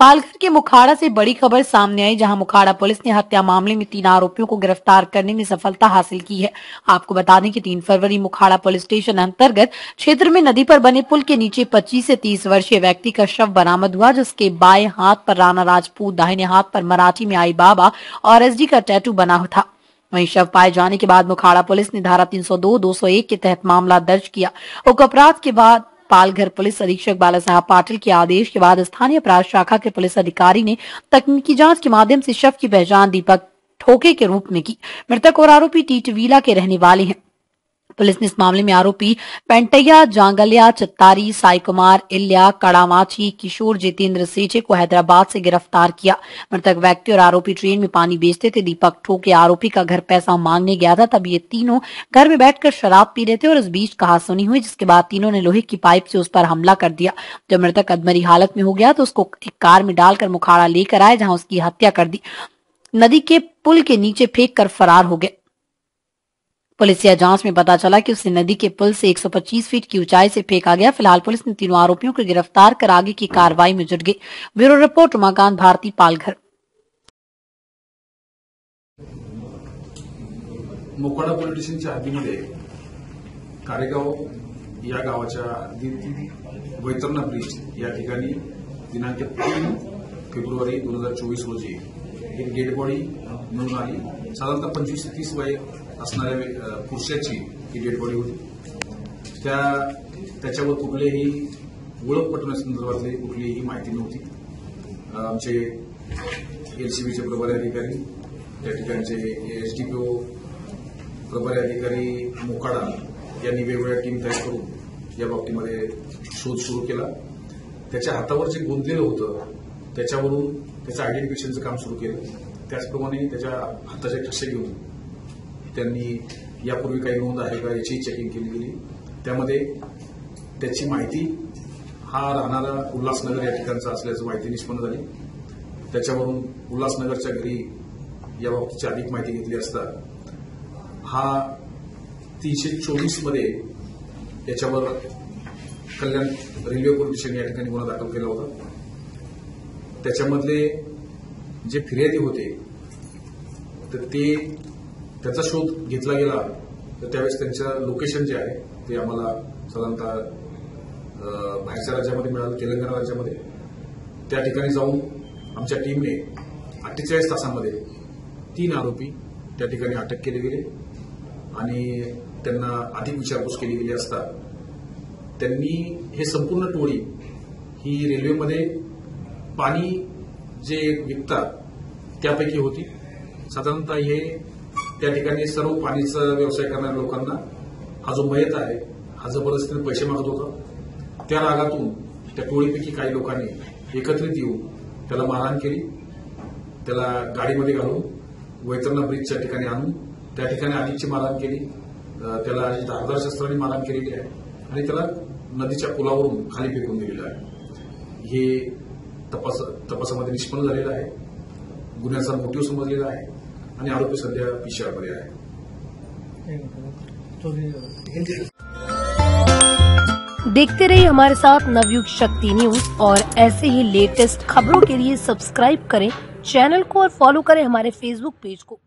पालघर के मुखाड़ा से बड़ी खबर सामने आई, जहां मुखाड़ा पुलिस ने हत्या मामले में 3 आरोपियों को गिरफ्तार करने में सफलता हासिल की है। आपको बता दें कि 3 फरवरी मुखाड़ा पुलिस स्टेशन अंतर्गत क्षेत्र में नदी पर बने पुल के नीचे 25 से 30 वर्षीय व्यक्ति का शव बरामद हुआ, जिसके बाएं हाथ पर राणा राजपूत, दाहिने हाथ पर मराठी में आई बाबा और एसडी का टैटू बना था। वहीं शव पाए जाने के बाद मुखाड़ा पुलिस ने धारा 302, 201 के तहत मामला दर्ज किया। उक्त अपराध के बाद पालघर पुलिस अधीक्षक बाला साहब पाटिल के आदेश के बाद स्थानीय अपराध शाखा के पुलिस अधिकारी ने तकनीकी जांच के माध्यम से शव की पहचान दीपक ठोके के रूप में की। मृतक और आरोपी टीटवीला के रहने वाले हैं। पुलिस ने इस मामले में आरोपी पेंटैया, जांगलिया, चित्तारी, साई कुमार, इल्या, कड़ामाची, किशोर, जितेंद्र सेठे को हैदराबाद से गिरफ्तार किया। मृतक व्यक्ति और आरोपी ट्रेन में पानी बेचते थे। दीपक ठोके आरोपी का घर पैसा मांगने गया था, तब ये तीनों घर में बैठकर शराब पी रहे थे और इस बीच कहासुनी हुई, जिसके बाद तीनों ने लोहे की पाइप से उस पर हमला कर दिया। जब मृतक अधमरी हालत में हो गया तो उसको एक कार में डालकर मुखाड़ा लेकर आए, जहां उसकी हत्या कर दी। नदी के पुल के नीचे फेंक कर फरार हो गए। पुलिस या जांच में पता चला कि उसे नदी के पुल से 125 फीट की ऊंचाई से फेंका गया। फिलहाल पुलिस ने तीनों आरोपियों को गिरफ्तार कर आगे की कार्रवाई में जुट गई। Bureau report, Umakant Bharti, Palghar. Mokhada police स्टेशनच्या हद्दीमध्ये कारेगाव या गावाच्या वैतरणा ब्रिज या ठिकाणी दिनांक 3 फेब्रुवारी 2024 रोजी एक डेड बॉडी मिळून आली। साधारणतः 25 ते 30 वय असणाऱ्या पुरुषाची ही डेड बॉडी होती। त्याच्यावर कुठलेही ओळख पटवण्यासंदर्भातली कुठलीही माहिती नव्हती। आमचे एलसीबीचे प्रभारी अधिकारी, त्या ठिकाणचे एसडीपीओ प्रभारी अधिकारी मोखाडा यांनी वेगवेगळ्या टीम तयार करून या बाबतीमध्ये शोध सुरू केला। त्याच्या हातावर जे गुंतलेलं होतं त्याच्यावरून त्याचं आयडेंटिफिकेशनचं काम सुरू केलं। त्याचप्रमाणे त्याच्या हाताचे ठसे घेऊन त्यांनी यापूर्वी काही नोंद आहे का याची चेकिंग केली गेली। त्यामध्ये त्याची माहिती हा राहणारा उल्हासनगर या ठिकाणचा असल्याची माहिती निष्पन्न झाली। त्याच्यावरून उल्हासनगरच्या घरी याबाबतची अधिक माहिती घेतली असता हा 324 मध्ये याच्यावर कल्याण रेल्वे पोलीस स्टेशन या ठिकाणी गुन्हा दाखल केला होता। त्याच्यामधले जे फिर्यादी होते तर त्याचा शोध घेतला गेला, तर त्यावेळेस त्यांचं लोकेशन जे आहे ते आम्हाला साधारणतः बाहेरच्या राज्यामध्ये मिळालं, तेलंगणा राज्यामध्ये। त्या ठिकाणी जाऊन आमच्या टीमने 48 तासांमध्ये 3 आरोपी त्या ठिकाणी अटक केले गेले आणि त्यांना अधिक विचारपूस केली गेली असता त्यांनी हे संपूर्ण टोळी ही रेल्वेमध्ये पाणी जे विकतात त्यापैकी होती। साधारणतः हे त्या ठिकाणी सर्व पाणीचा व्यवसाय करणाऱ्या लोकांना हा जो मयत आहे हा जबरदस्तीने पैसे मागत होता। त्या रागातून त्या टोळीपैकी काही लोकांनी एकत्रित येऊन त्याला मारहाण केली। त्याला गाडीमध्ये घालून वैतरणा ब्रिजच्या ठिकाणी आणून त्या ठिकाणी अधिकची मारहाण केली। त्याला धारदार शस्त्रांनी मारहाण केलेली आहे आणि त्याला नदीच्या पुलावरून खाली फेकून दिलेलं आहे। हे तपासामध्ये निष्पन्न झालेलं आहे। गुन्ह्याचा मोटिव्ह समजलेला आहे आणि आरोपी सध्या PCR मध्ये आहे। देखते रहिए हमारे साथ नवयुग शक्ति न्यूज और ऐसे ही लेटेस्ट खबरों के लिए सब्सक्राइब करें चैनल को और फॉलो करें हमारे फेसबुक पेज को।